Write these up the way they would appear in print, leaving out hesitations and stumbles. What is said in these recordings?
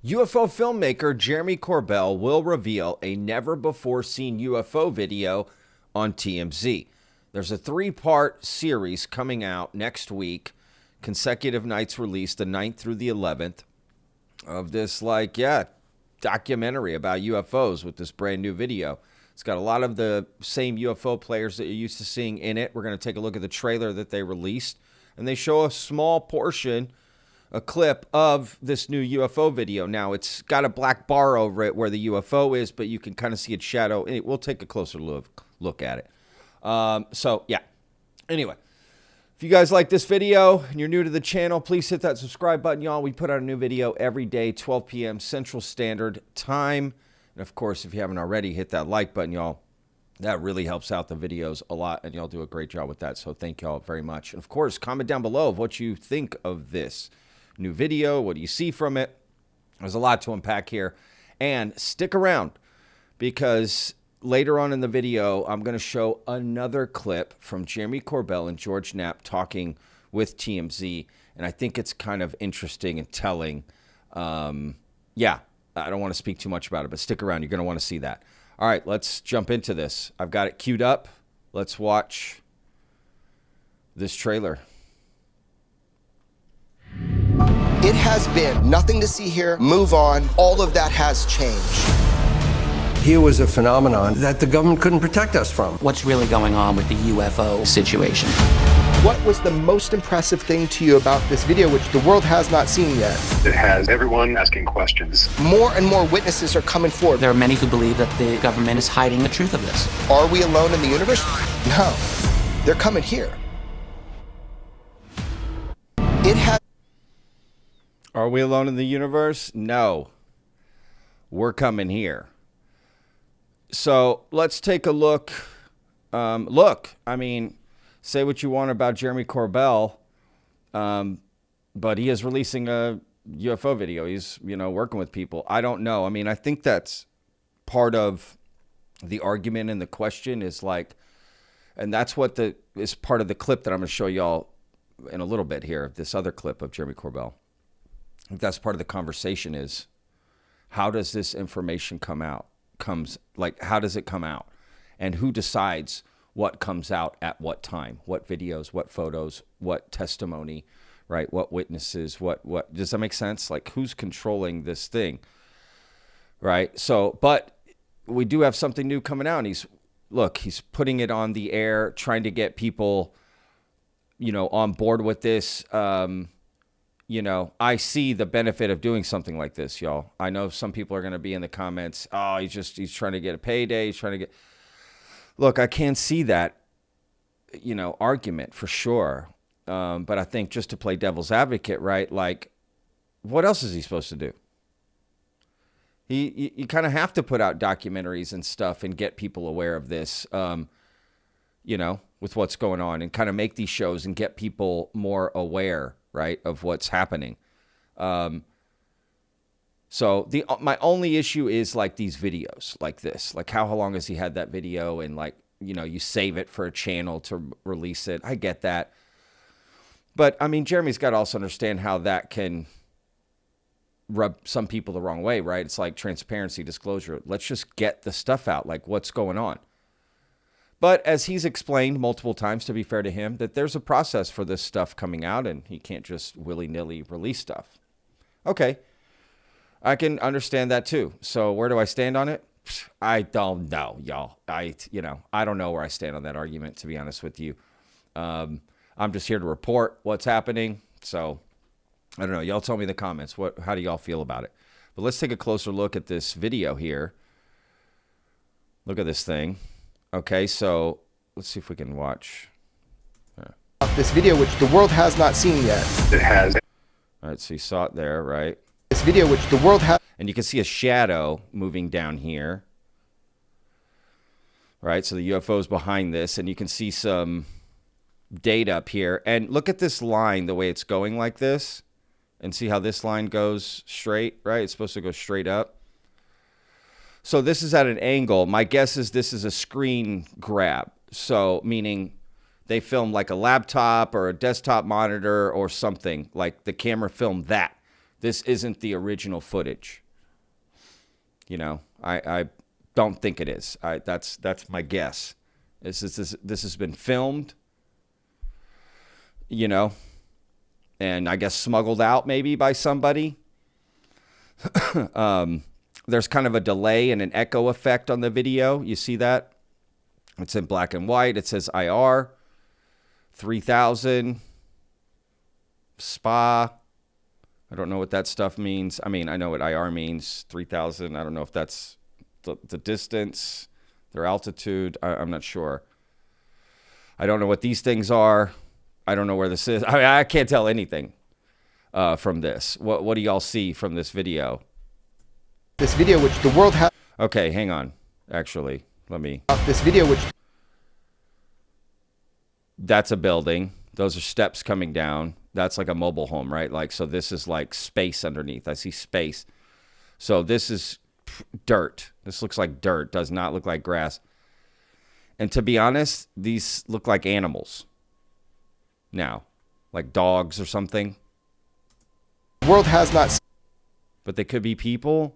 UFO filmmaker Jeremy Corbell will reveal a never-before-seen UFO video on TMZ. There's a 3-part series coming out next week, consecutive nights released, the 9th through the 11th, of this, documentary about UFOs with this brand new video. It's got a lot of the same UFO players that you're used to seeing in it. We're going to take a look at the trailer that they released, and they show a small portion, a clip of this new UFO video. Now, it's got a black bar over it where the UFO is, but you can kind of see its shadow. We'll take a closer look at it. Anyway, if you guys like this video and you're new to the channel, please hit that subscribe button, y'all. We put out a new video every day, 12 p.m. Central Standard Time. And, of course, if you haven't already, hit that like button, y'all. That really helps out the videos a lot, and y'all do a great job with that. So thank y'all very much. And, of course, comment down below of what you think of this new video. What do you see from it? There's a lot to unpack here. And stick around, because later on in the video, I'm going to show another clip from Jeremy Corbell and George Knapp talking with TMZ. And I think it's kind of interesting and telling. I don't want to speak too much about it, but stick around. You're going to want to see that. All right, let's jump into this. I've got it queued up. Let's watch this trailer. It has been nothing to see here, move on. All of that has changed. Here was a phenomenon that the government couldn't protect us from. What's really going on with the UFO situation? What was the most impressive thing to you about this video, which the world has not seen yet? It has everyone asking questions. More and more witnesses are coming forward. There are many who believe that the government is hiding the truth of this. Are we alone in the universe? No. They're coming here. Are we alone in the universe? No. We're coming here. So let's take a look. Say what you want about Jeremy Corbell, but he is releasing a UFO video. He's, working with people. I don't know. I think that's part of the argument, and the question is and that's what is part of the clip that I'm going to show y'all in a little bit here, this other clip of Jeremy Corbell. I think that's part of the conversation is, how does this information come out? How does it come out? And who decides what comes out at what time? What videos, what photos, what testimony, right? What witnesses, what does that make sense? Who's controlling this thing, right? So, but we do have something new coming out, and he's putting it on the air, trying to get people, on board with this. I see the benefit of doing something like this, y'all. I know some people are going to be in the comments, oh, he's trying to get a payday. Look, I can see that, argument for sure. But I think just to play devil's advocate, right? What else is he supposed to do? You kind of have to put out documentaries and stuff and get people aware of this, with what's going on, and kind of make these shows and get people more aware, right, of what's happening. So my only issue is these videos like this, how long has he had that video, and you save it for a channel to release it. I get that. But Jeremy's got to also understand how that can rub some people the wrong way, right? It's like transparency, disclosure. Let's just get the stuff out, what's going on. But as he's explained multiple times, to be fair to him, that there's a process for this stuff coming out, and he can't just willy-nilly release stuff. Okay. I can understand that too. So where do I stand on it? I don't know, y'all. I don't know where I stand on that argument, to be honest with you. I'm just here to report what's happening. So I don't know. Y'all tell me in the comments. How do y'all feel about it? But let's take a closer look at this video here. Look at this thing. Okay, so let's see if we can watch. This video, which the world has not seen yet. It has. All right, so you saw it there, right? This video, which the world has. And you can see a shadow moving down here. Right, so the UFO is behind this, and you can see some date up here. And look at this line, the way it's going like this. And see how this line goes straight, right? It's supposed to go straight up. So this is at an angle. My guess is this is a screen grab. So meaning they filmed a laptop or a desktop monitor or something. The camera filmed that. This isn't the original footage. You know, I don't think it is. That's my guess. This has been filmed, you know, and I guess smuggled out maybe by somebody. There's kind of a delay and an echo effect on the video. You see that? It's in black and white. It says IR 3000 SPA. I don't know what that stuff means. I mean, I know what IR means, 3,000. I don't know if that's the distance, their altitude. I'm not sure. I don't know what these things are. I don't know where this is. I mean, I can't tell anything from this. What do y'all see from this video? This video, which the world has. Okay, hang on. Actually, let me. This video, which. That's a building. Those are steps coming down. That's like a mobile home, right? Like, so this is like space underneath. I see space. So this is dirt. This looks like dirt. Does not look like grass. And to be honest, these look like animals. Now, like dogs or something. The world has not. But they could be people.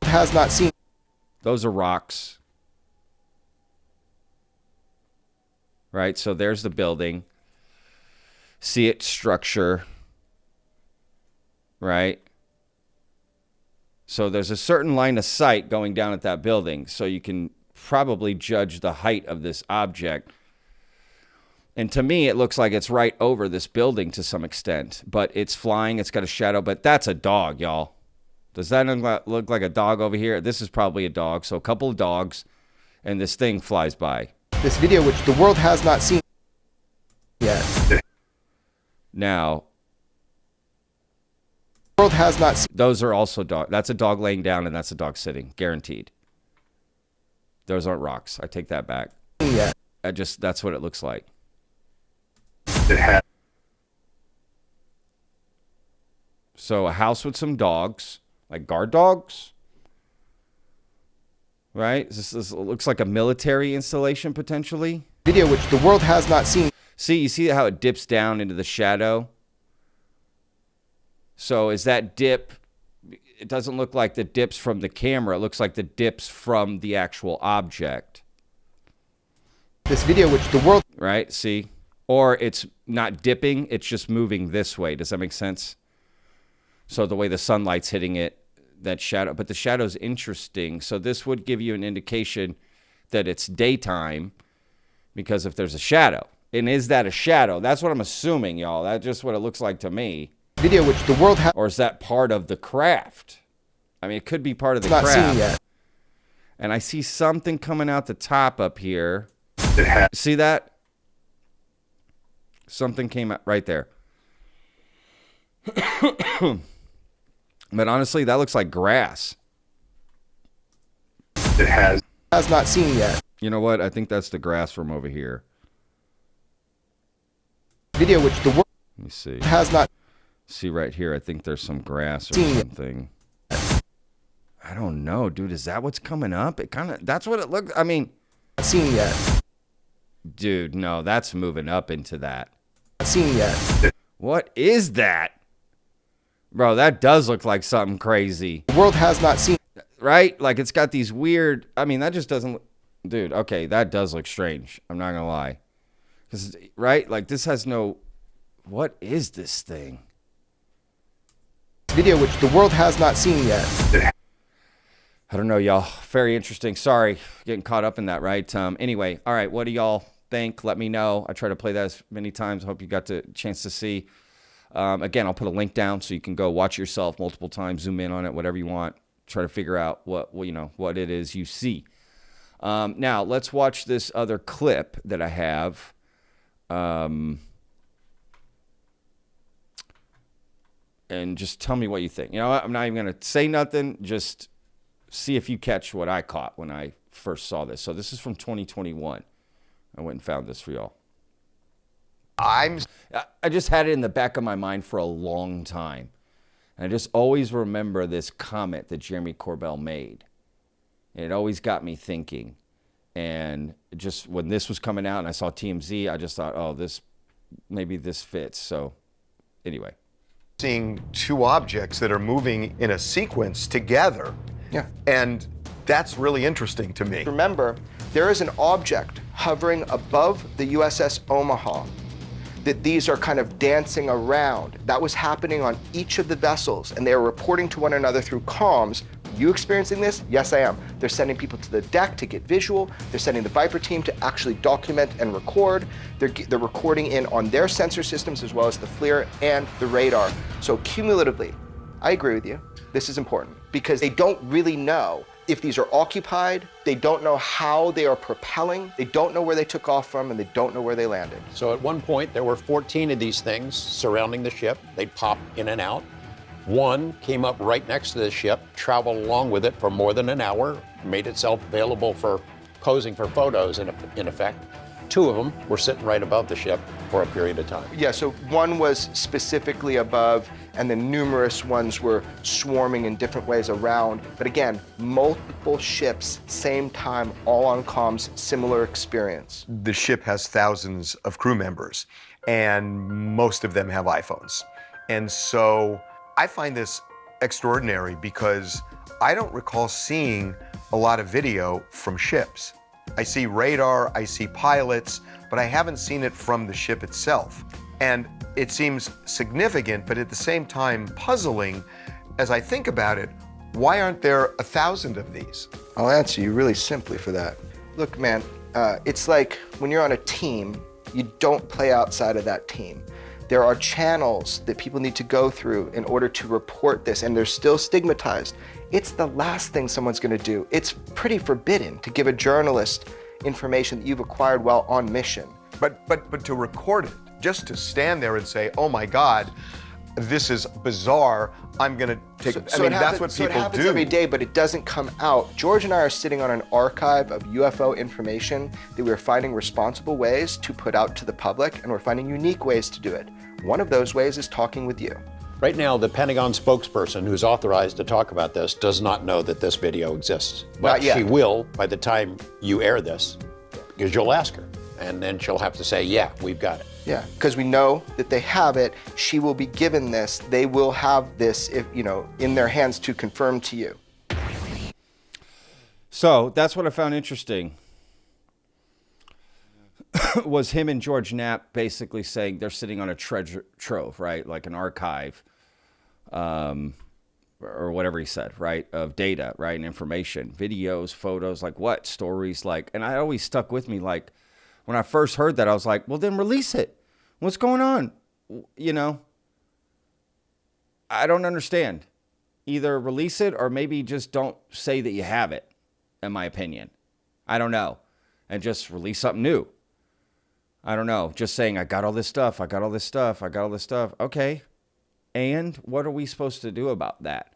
Has not seen. Those are rocks. Right? So there's the building. See its structure. Right? So there's a certain line of sight going down at that building. So you can probably judge the height of this object. And to me, it looks like it's right over this building to some extent. But it's flying. It's got a shadow. But that's a dog, y'all. Does that look like a dog over here? This is probably a dog. So a couple of dogs. And this thing flies by. This video, which the world has not seen yet. Now, The world has not seen. those are also dog. That's a dog laying down, and that's a dog sitting. Guaranteed. Those aren't rocks. I take that back. Yet. That's what it looks like. It has. So a house with some dogs, like guard dogs. Right? This looks like a military installation, potentially. Video, which the world has not seen. See, you see how it dips down into the shadow? So is that dip, it doesn't look like the dips from the camera. It looks like the dips from the actual object. This video, which the world. Right? See? Or it's not dipping. It's just moving this way. Does that make sense? So the way the sunlight's hitting it, that shadow. But the shadow's interesting. So this would give you an indication that it's daytime because if there's a shadow. And is that a shadow? That's what I'm assuming, y'all. That's just what it looks like to me. Video, which the world has Or is that part of the craft? I mean, it could be part of the not craft. seen yet. And I see something coming out the top up here. It has. See that? Something came out right there. But honestly, that looks like grass. It has. Has not seen yet. You know what? I think that's the grass from over here. Video, which the world Let me see. has not See right here. I think there's some grass or Seen it. something. I don't know, dude. Is that what's coming up? It kind of, that's what it looked. I mean, seen yet. dude, no, that's moving up into that. Seen yet. What is that? Bro, that does look like something crazy, The world has not seen. right? Like it's got these weird, I mean, that just doesn't, dude, okay, that does look strange. I'm not going to lie. 'Cause, right? Like this has no, what is this thing? Video, which the world has not seen yet. I don't know, y'all. Very interesting. Sorry, getting caught up in that, right? Anyway, all right, what do y'all think? Let me know. I try to play that as many times. I hope you got the chance to see. Again, I'll put a link down so you can go watch yourself multiple times, zoom in on it, whatever you want. Try to figure out what it is you see. Now, let's watch this other clip that I have. And just tell me what you think. You know what? I'm not even going to say nothing. Just see if you catch what I caught when I first saw this. So this is from 2021. I went and found this for y'all. I just had it in the back of my mind for a long time. And I just always remember this comment that Jeremy Corbell made. And it always got me thinking. And just when this was coming out and I saw TMZ, I just thought, oh, maybe this fits. So anyway. seeing two objects that are moving in a sequence together. Yeah. And that's really interesting to me. Remember, there is an object hovering above the USS Omaha that these are kind of dancing around. That was happening on each of the vessels, and they are reporting to one another through comms. You experiencing this? Yes, I am. They're sending people to the deck to get visual. They're sending the Viper team to actually document and record. They're recording in on their sensor systems as well as the FLIR and the radar. So cumulatively, I agree with you. This is important because they don't really know if these are occupied. They don't know how they are propelling. They don't know where they took off from, and they don't know where they landed. So at one point, there were 14 of these things surrounding the ship. They'd pop in and out. One came up right next to the ship, traveled along with it for more than an hour, made itself available for posing for photos in effect. Two of them were sitting right above the ship for a period of time. Yeah, so one was specifically above, and then numerous ones were swarming in different ways around. But again, multiple ships, same time, all on comms, similar experience. The ship has thousands of crew members, and most of them have iPhones. And so I find this extraordinary because I don't recall seeing a lot of video from ships. I see radar, I see pilots, but I haven't seen it from the ship itself. And it seems significant, but at the same time puzzling as I think about it. Why aren't there 1,000 of these? I'll answer you really simply for that. Look, man, it's like when you're on a team, you don't play outside of that team. There are channels that people need to go through in order to report this, and they're still stigmatized. It's the last thing someone's gonna do. It's pretty forbidden to give a journalist information that you've acquired while on mission. But to record it, just to stand there and say, oh my God, this is bizarre, I'm gonna take it. I mean, that's what people do. So it happens every day, but it doesn't come out. George and I are sitting on an archive of UFO information that we're finding responsible ways to put out to the public, and we're finding unique ways to do it. One of those ways is talking with you. Right now, the Pentagon spokesperson who's authorized to talk about this does not know that this video exists. But Not yet. she will by the time you air this, because you'll ask her. And then she'll have to say, yeah, we've got it. Yeah, because we know that they have it. She will be given this. They will have this, if in their hands to confirm to you. So that's what I found interesting. Was him and George Knapp basically saying they're sitting on a treasure trove, right? Like an archive, or whatever he said, right? Of data, right? And information, videos, photos, like what? Stories, like, and I always stuck with me. Like when I first heard that, I was like, well, then release it. What's going on? I don't understand. Either release it or maybe just don't say that you have it, in my opinion. I don't know. And just release something new. I don't know. Just saying, I got all this stuff. I got all this stuff. I got all this stuff. Okay. And what are we supposed to do about that?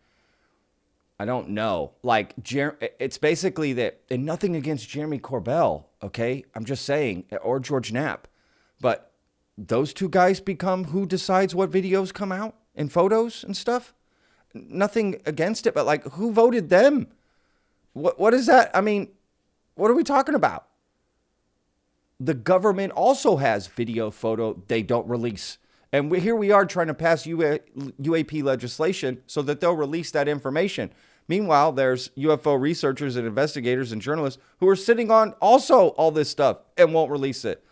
I don't know. Like, it's basically that, and nothing against Jeremy Corbell, okay? I'm just saying, or George Knapp. But those two guys become who decides what videos come out and photos and stuff. Nothing against it, but like, who voted them? What is that? I mean, what are we talking about? The government also has video, photo they don't release. And here we are trying to pass UAP legislation so that they'll release that information. Meanwhile, there's UFO researchers and investigators and journalists who are sitting on also all this stuff and won't release it.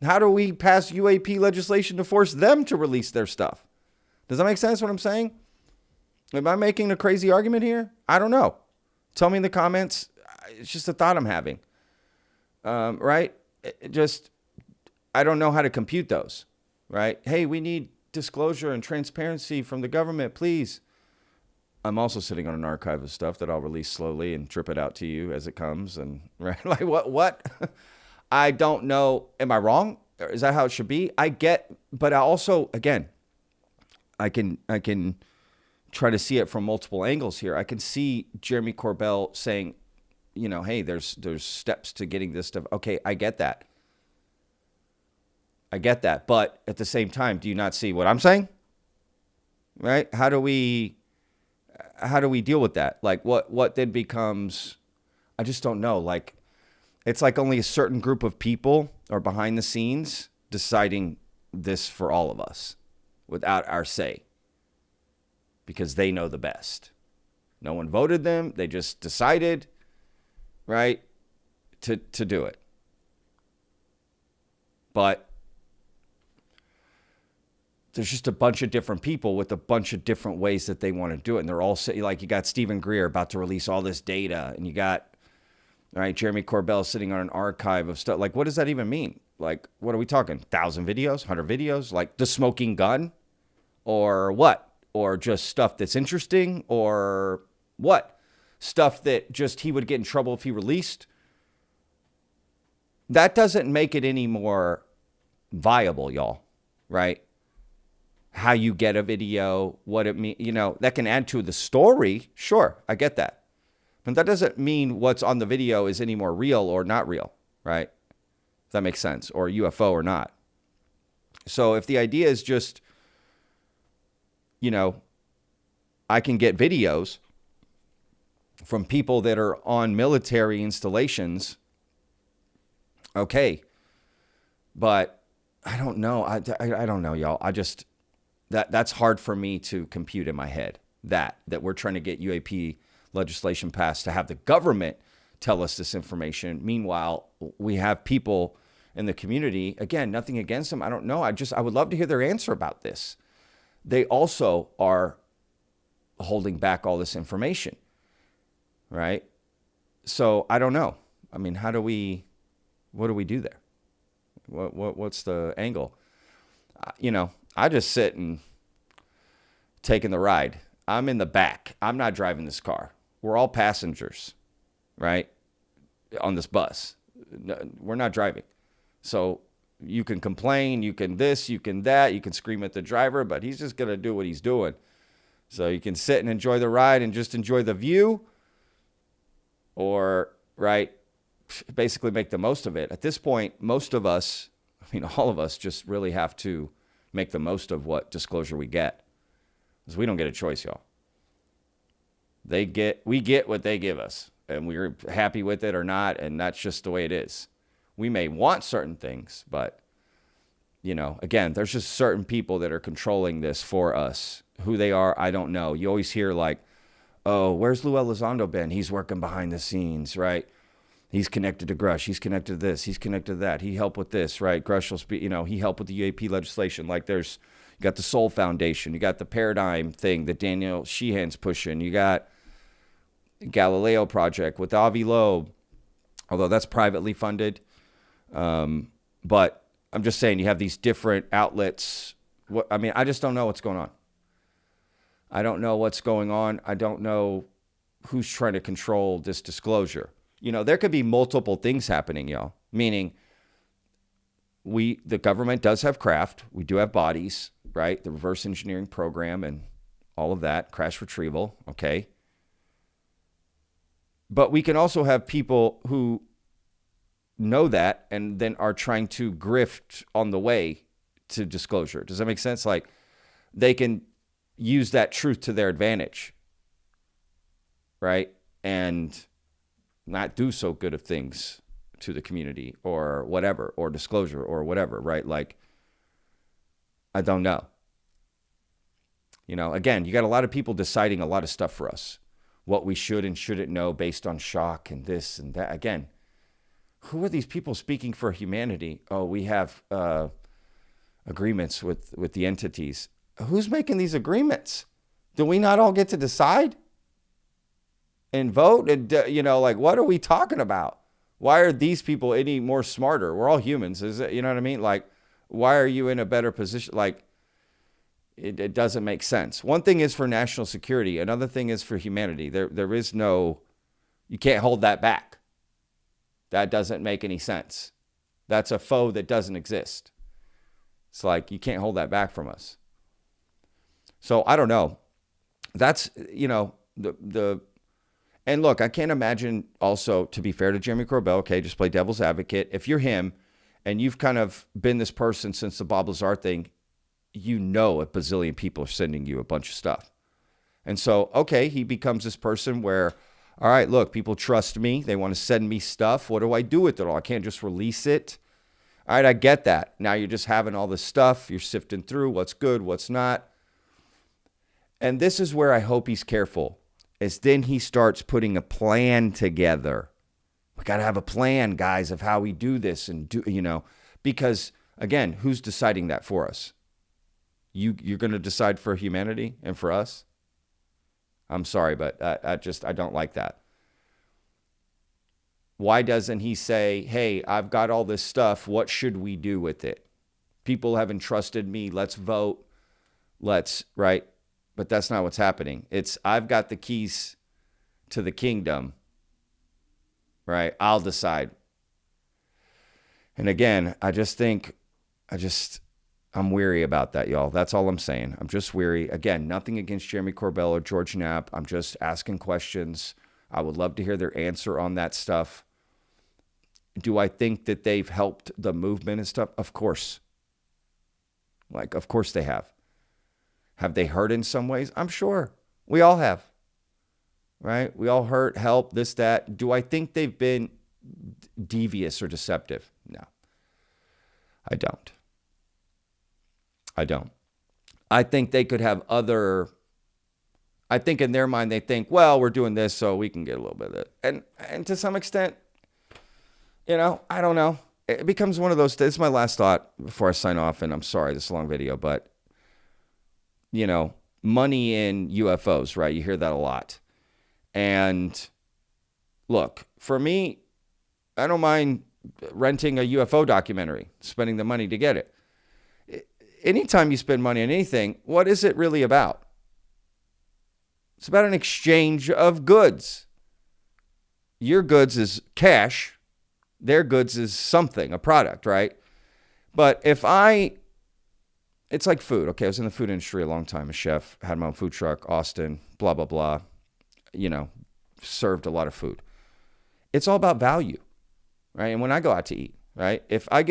How do we pass UAP legislation to force them to release their stuff? Does that make sense what I'm saying? Am I making a crazy argument here? I don't know. Tell me in the comments. It's just a thought I'm having. Right? I don't know how to compute those, right? Hey, we need disclosure and transparency from the government, please. I'm also sitting on an archive of stuff that I'll release slowly and drip it out to you as it comes. And right, like what? I don't know. Am I wrong? Is that how it should be? I get, but I also, again, I can try to see it from multiple angles here. I can see Jeremy Corbell saying, hey, there's steps to getting this stuff. Okay, I get that. But at the same time, do you not see what I'm saying? Right? How do we deal with that? Like what then becomes, I just don't know. Like, it's like only a certain group of people are behind the scenes deciding this for all of us without our say. because they know the best. No one voted them. They just decided, right, to do it. But there's just a bunch of different people with a bunch of different ways that they want to do it. And they're all like, you got Stephen Greer about to release all this data, and you got, all right, Jeremy Corbell sitting on an archive of stuff. Like, what does that even mean? Like, what are we talking? 1,000 videos, 100 videos, like the smoking gun, or what? Or just stuff that's interesting, or what? Stuff that just he would get in trouble if he released. That doesn't make it any more viable, y'all, right? How you get a video, what it means, that can add to the story. Sure, I get that. But that doesn't mean what's on the video is any more real or not real, right? If that makes sense, or UFO or not. So if the idea is just, I can get videos from people that are on military installations, okay. But I don't know. I don't know, y'all. That's hard for me to compute in my head, that we're trying to get UAP legislation passed to have the government tell us this information. Meanwhile, we have people in the community, again, nothing against them. I don't know. I would love to hear their answer about this. They also are holding back all this information, right? So I don't know. I mean, what do we do there? What's the angle? I just sit and taking the ride. I'm in the back. I'm not driving this car. We're all passengers, right? On this bus. We're not driving. So you can complain, you can this, you can that, you can scream at the driver, but he's just going to do what he's doing. So you can sit and enjoy the ride and just enjoy the view, or, right, basically make the most of it. At this point, most of us, all of us just really have to make the most of what disclosure we get. Because we don't get a choice, y'all. We get what they give us, and we're happy with it or not, and that's just the way it is. We may want certain things, but, again, there's just certain people that are controlling this for us. Who they are, I don't know. You always hear like, oh, where's Lou Elizondo been? He's working behind the scenes, right? He's connected to Grush. He's connected to this. He's connected to that. He helped with this, right? Grush will speak, he helped with the UAP legislation. Like you got the Soul Foundation. You got the Paradigm thing that Daniel Sheehan's pushing. You got Galileo Project with Avi Loeb, although that's privately funded. But I'm just saying, you have these different outlets. I just don't know what's going on. I don't know what's going on. I don't know who's trying to control this disclosure. There could be multiple things happening, y'all. Meaning, the government does have craft. We do have bodies, right? The reverse engineering program and all of that, crash retrieval, okay? But we can also have people who know that and then are trying to grift on the way to disclosure. Does that make sense? Like, they can use that truth to their advantage, right? And not do so good of things to the community or whatever, or disclosure or whatever, right? Like, I don't know. Again, you got a lot of people deciding a lot of stuff for us, what we should and shouldn't know based on shock and this and that. Again, who are these people speaking for humanity? Oh, we have agreements with the entities. Who's making these agreements? Do we not all get to decide and vote? And, what are we talking about? Why are these people any more smarter? We're all humans. Is it, you know what I mean? Like, why are you in a better position? Like, it doesn't make sense. One thing is for national security. Another thing is for humanity. There is no, you can't hold that back. That doesn't make any sense. That's a foe that doesn't exist. It's like, you can't hold that back from us. So I don't know. That's, and look, I can't imagine also, to be fair to Jeremy Corbell, okay, just play devil's advocate. If you're him and you've kind of been this person since the Bob Lazar thing, a bazillion people are sending you a bunch of stuff. And so, okay, he becomes this person where, all right, look, people trust me. They want to send me stuff. What do I do with it all? I can't just release it. All right, I get that. Now you're just having all this stuff. You're sifting through what's good, what's not. And this is where I hope he's careful, is then he starts putting a plan together. We got to have a plan, guys, of how we do this and do, because again, who's deciding that for us? You're going to decide for humanity and for us? I'm sorry, but I don't like that. Why doesn't he say, hey, I've got all this stuff. What should we do with it? People have entrusted me. Let's vote. Right? But that's not what's happening. It's, I've got the keys to the kingdom. Right? I'll decide. And again, I'm weary about that, y'all. That's all I'm saying. I'm just weary. Again, nothing against Jeremy Corbell or George Knapp. I'm just asking questions. I would love to hear their answer on that stuff. Do I think that they've helped the movement and stuff? Of course. Of course they have. Have they hurt in some ways? I'm sure. We all have. Right? We all hurt, help, this, that. Do I think they've been devious or deceptive? No. I don't. I think they could have I think in their mind they think, well, we're doing this so we can get a little bit of it. And to some extent, I don't know. It becomes one of those, this is my last thought before I sign off, and I'm sorry, this is a long video, but, money in UFOs, right? You hear that a lot. And look, for me, I don't mind renting a UFO documentary, spending the money to get it. Anytime you spend money on anything, what is it really about? It's about an exchange of goods. Your goods is cash. Their goods is something, a product, right? But it's like food. Okay, I was in the food industry a long time, a chef, had my own food truck, Austin, blah, blah, blah. Served a lot of food. It's all about value, right? And when I go out to eat, right? If I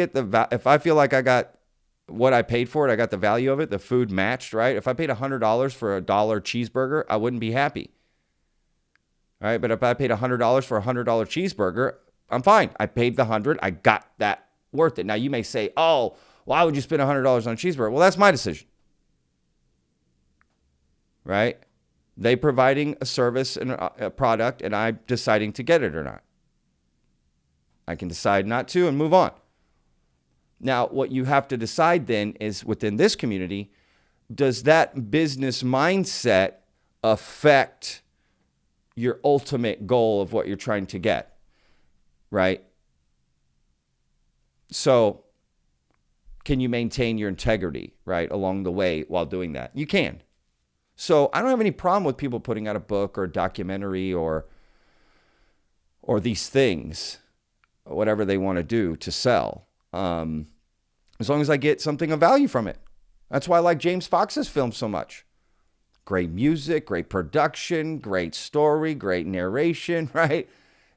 feel like I got what I paid for it, I got the value of it, the food matched, right? If I paid $100 for a $1 cheeseburger, I wouldn't be happy. All right, but if I paid $100 for a $100 cheeseburger, I'm fine. I paid the 100. I got that worth it. Now you may say, "Oh, why would you spend $100 on a cheeseburger?" Well, that's my decision. Right? They providing a service and a product, and I'm deciding to get it or not. I can decide not to and move on. Now, what you have to decide then is within this community, does that business mindset affect your ultimate goal of what you're trying to get? Right? So, can you maintain your integrity, right, along the way while doing that? You can. So, I don't have any problem with people putting out a book or a documentary or these things, whatever they want to do to sell. As long as I get something of value from it. That's why I like James Fox's film so much. Great music, great production, great story, great narration, right?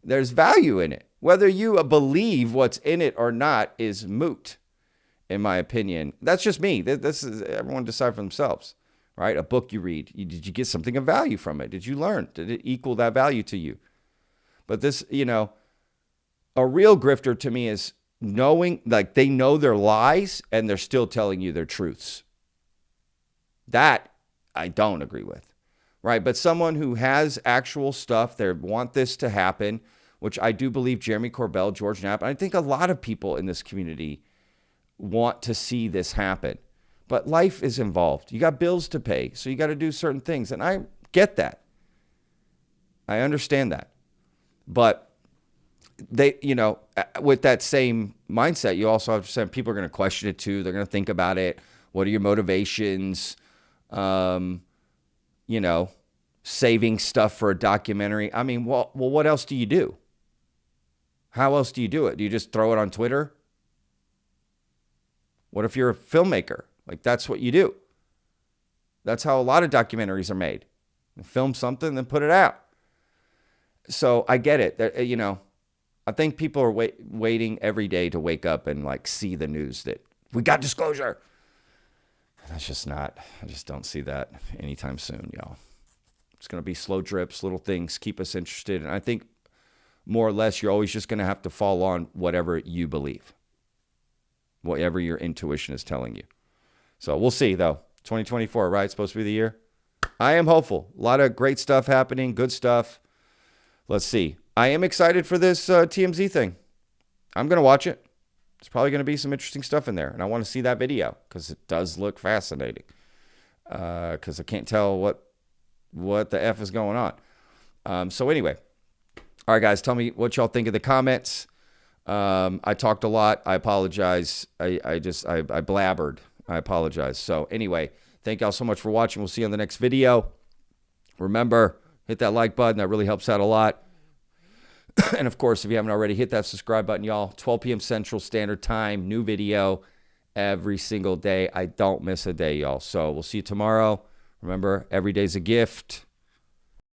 There's value in it. Whether you believe what's in it or not is moot, in my opinion. That's just me. This is everyone decide for themselves, right? A book you read, did you get something of value from it? Did you learn? Did it equal that value to you? But this, a real grifter to me is knowing, like, they know their lies and they're still telling you their truths. That I don't agree with, right? But someone who has actual stuff, they want this to happen, which I do believe Jeremy Corbell, George Knapp, and I think a lot of people in this community want to see this happen. But life is involved. You got bills to pay, so you got to do certain things. And I get that. I understand that. But they, with that same mindset, you also have to say people are going to question it too. They're going to think about it. What are your motivations? Saving stuff for a documentary. I mean, well, what else do you do? How else do you do it? Do you just throw it on Twitter? What if you're a filmmaker? Like, that's what you do. That's how a lot of documentaries are made. You film something, then put it out. So I get it. I think people are waiting every day to wake up and see the news that we got disclosure. That's just not, I just don't see that anytime soon, y'all. It's going to be slow drips, little things, keep us interested. And I think more or less, you're always just going to have to fall on whatever you believe, whatever your intuition is telling you. So we'll see, though. 2024, right? It's supposed to be the year. I am hopeful. A lot of great stuff happening, good stuff. Let's see. I am excited for this TMZ thing. I'm going to watch it. There's probably going to be some interesting stuff in there, and I want to see that video because it does look fascinating. Because I can't tell what the F is going on. So anyway, all right, guys, tell me what y'all think in the comments. I talked a lot. I apologize. I blabbered. I apologize. So anyway, thank y'all so much for watching. We'll see you on the next video. Remember, hit that like button. That really helps out a lot. And of course, if you haven't already, hit that subscribe button, y'all. 12 p.m. Central Standard Time, new video every single day. I don't miss a day, y'all. So we'll see you tomorrow. Remember, every day's a gift.